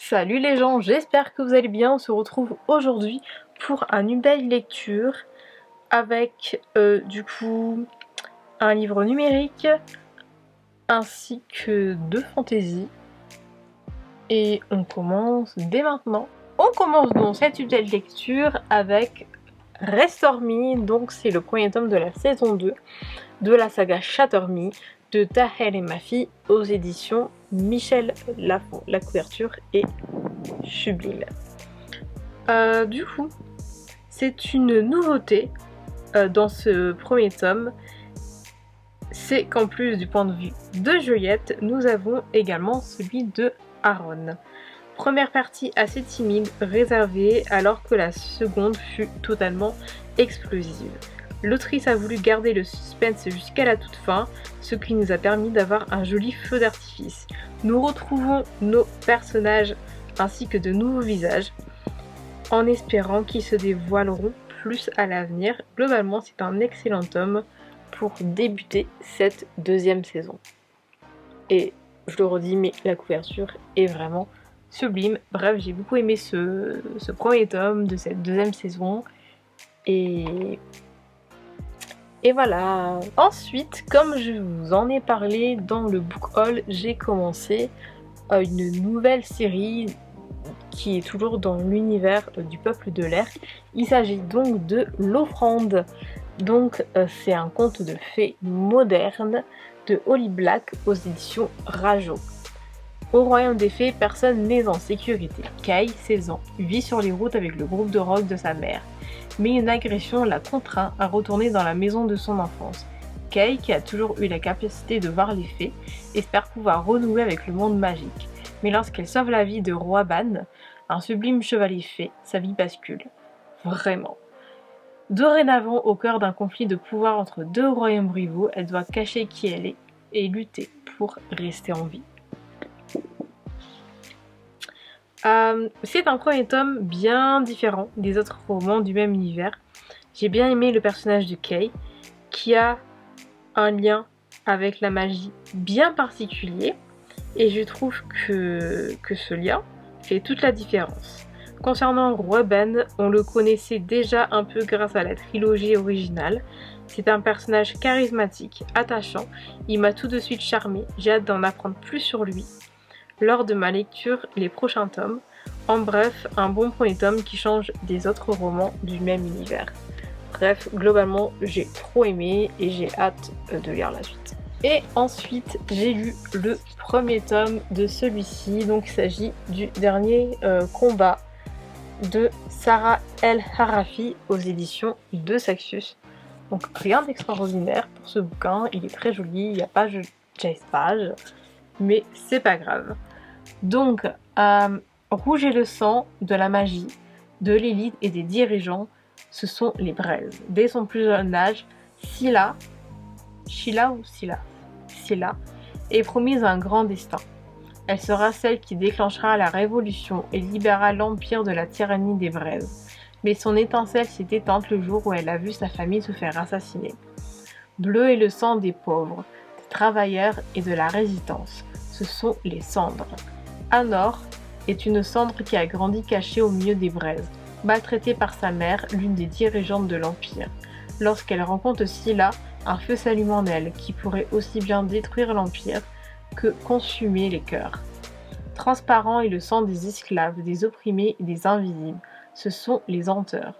Salut les gens, j'espère que vous allez bien. On se retrouve aujourd'hui pour une nouvelle lecture avec un livre numérique ainsi que de fantaisie. Et on commence dès maintenant. On commence donc cette nouvelle lecture avec Restore Me, donc c'est le premier tome de la saison 2 de la saga Shatter Me de Tahel et Mafi aux éditions Michel Lafon. La couverture est sublime. C'est une nouveauté dans ce premier tome, c'est qu'en plus du point de vue de Juliette, nous avons également celui de Aaron. Première partie assez timide, réservée, alors que la seconde fut totalement explosive. L'autrice a voulu garder le suspense jusqu'à la toute fin, ce qui nous a permis d'avoir un joli feu d'artifice. Nous retrouvons nos personnages ainsi que de nouveaux visages, en espérant qu'ils se dévoileront plus à l'avenir. Globalement, c'est un excellent tome pour débuter cette deuxième saison. Et je le redis, mais la couverture est vraiment sublime. Bref, j'ai beaucoup aimé ce premier tome de cette deuxième saison. Et voilà. Ensuite, comme je vous en ai parlé dans le book haul, j'ai commencé une nouvelle série qui est toujours dans l'univers du peuple de l'air. Il s'agit donc de L'Offrande. Donc c'est un conte de fées moderne de Holly Black aux éditions Rajo. Au royaume des fées, personne n'est en sécurité. Kai, 16 ans, vit sur les routes avec le groupe de rock de sa mère. Mais une agression l'a contraint à retourner dans la maison de son enfance. Kai, qui a toujours eu la capacité de voir les fées, espère pouvoir renouer avec le monde magique. Mais lorsqu'elle sauve la vie de Roi Ban, un sublime chevalier fée, sa vie bascule. Vraiment. Dorénavant, au cœur d'un conflit de pouvoir entre deux royaumes rivaux, elle doit cacher qui elle est et lutter pour rester en vie. C'est un premier tome bien différent des autres romans du même univers. J'ai bien aimé le personnage de Kay, qui a un lien avec la magie bien particulier, et je trouve que ce lien fait toute la différence. Concernant Roi Ben, on le connaissait déjà un peu grâce à la trilogie originale. C'est un personnage charismatique, attachant, il m'a tout de suite charmé, j'ai hâte d'en apprendre plus sur lui lors de ma lecture les prochains tomes. En bref, un bon premier tome qui change des autres romans du même univers. Bref, globalement, j'ai trop aimé et j'ai hâte de lire la suite. Et ensuite, j'ai lu le premier tome de celui-ci, donc il s'agit du dernier combat de Sarah El Harafi aux éditions de Saxius. Donc rien d'extraordinaire pour ce bouquin, il est très joli, il n'y a pas de chase-page, mais c'est pas grave. Donc, Rouge et le sang, de la magie, de l'élite et des dirigeants, ce sont les braises. Dès son plus jeune âge, Scylla est promise un grand destin. Elle sera celle qui déclenchera la révolution et libérera l'empire de la tyrannie des braises. Mais son étincelle s'est éteinte le jour où elle a vu sa famille se faire assassiner. Bleu est le sang des pauvres, des travailleurs et de la résistance. Ce sont les cendres. Anor est une cendre qui a grandi cachée au milieu des braises, maltraitée par sa mère, l'une des dirigeantes de l'Empire. Lorsqu'elle rencontre Scylla, un feu s'allume en elle qui pourrait aussi bien détruire l'Empire que consumer les cœurs. Transparent est le sang des esclaves, des opprimés et des invisibles. Ce sont les hanteurs.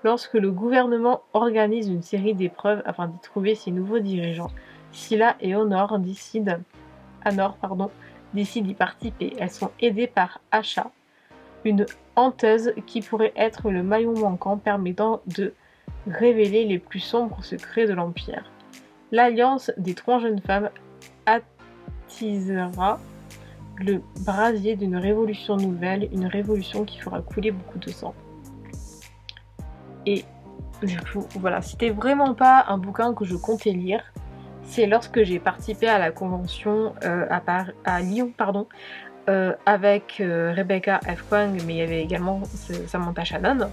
Lorsque le gouvernement organise une série d'épreuves afin d'y trouver ses nouveaux dirigeants, Scylla et Anor décident d'y participer. Elles sont aidées par Asha, une hanteuse qui pourrait être le maillon manquant permettant de révéler les plus sombres secrets de l'Empire. L'alliance des trois jeunes femmes attisera le brasier d'une révolution nouvelle, une révolution qui fera couler beaucoup de sang. Et du coup, voilà, c'était vraiment pas un bouquin que je comptais lire. C'est lorsque j'ai participé à la convention à Lyon, avec Rebecca F. Kwang, mais il y avait également Samantha Shannon,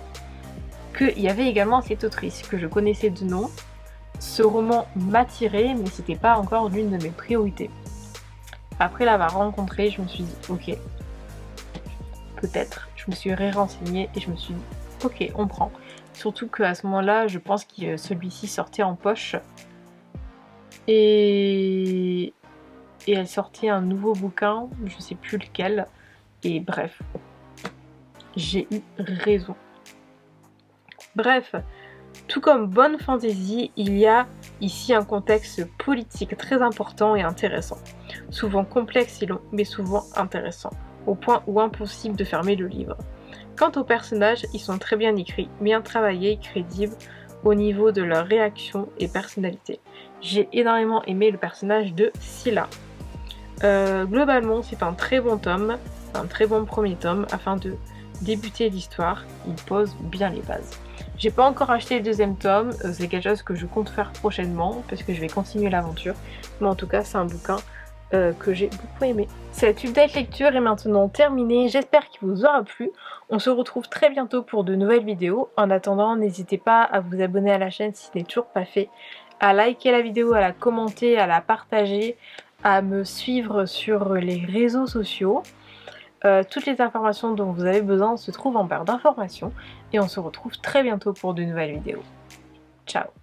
qu'il y avait également cette autrice que je connaissais de nom. Ce roman m'attirait, mais c'était pas encore l'une de mes priorités. Après l'avoir rencontrée, je me suis dit, ok, peut-être. Je me suis renseignée et je me suis dit, ok, on prend. Surtout qu'à ce moment-là, je pense que celui-ci sortait en poche. Et elle sortait un nouveau bouquin, je sais plus lequel. Et bref, j'ai eu raison. Bref, tout comme bonne fantaisie, il y a ici un contexte politique très important et intéressant. Souvent complexe et long, mais souvent intéressant, au point où impossible de fermer le livre. Quant aux personnages, ils sont très bien écrits, bien travaillés et crédibles au niveau de leur réaction et personnalité. J'ai énormément aimé le personnage de Scylla. Globalement, c'est un très bon tome, un très bon premier tome afin de débuter l'histoire. Il pose bien les bases. J'ai pas encore acheté le deuxième tome, c'est quelque chose que je compte faire prochainement parce que je vais continuer l'aventure. Mais en tout cas, c'est un bouquin que j'ai beaucoup aimé. Cette update lecture est maintenant terminée, j'espère qu'il vous aura plu. On se retrouve très bientôt pour de nouvelles vidéos. En attendant, n'hésitez pas à vous abonner à la chaîne si ce n'est toujours pas fait, à liker la vidéo, à la commenter, à la partager, à me suivre sur les réseaux sociaux. Toutes les informations dont vous avez besoin se trouvent en barre d'informations et on se retrouve très bientôt pour de nouvelles vidéos. Ciao!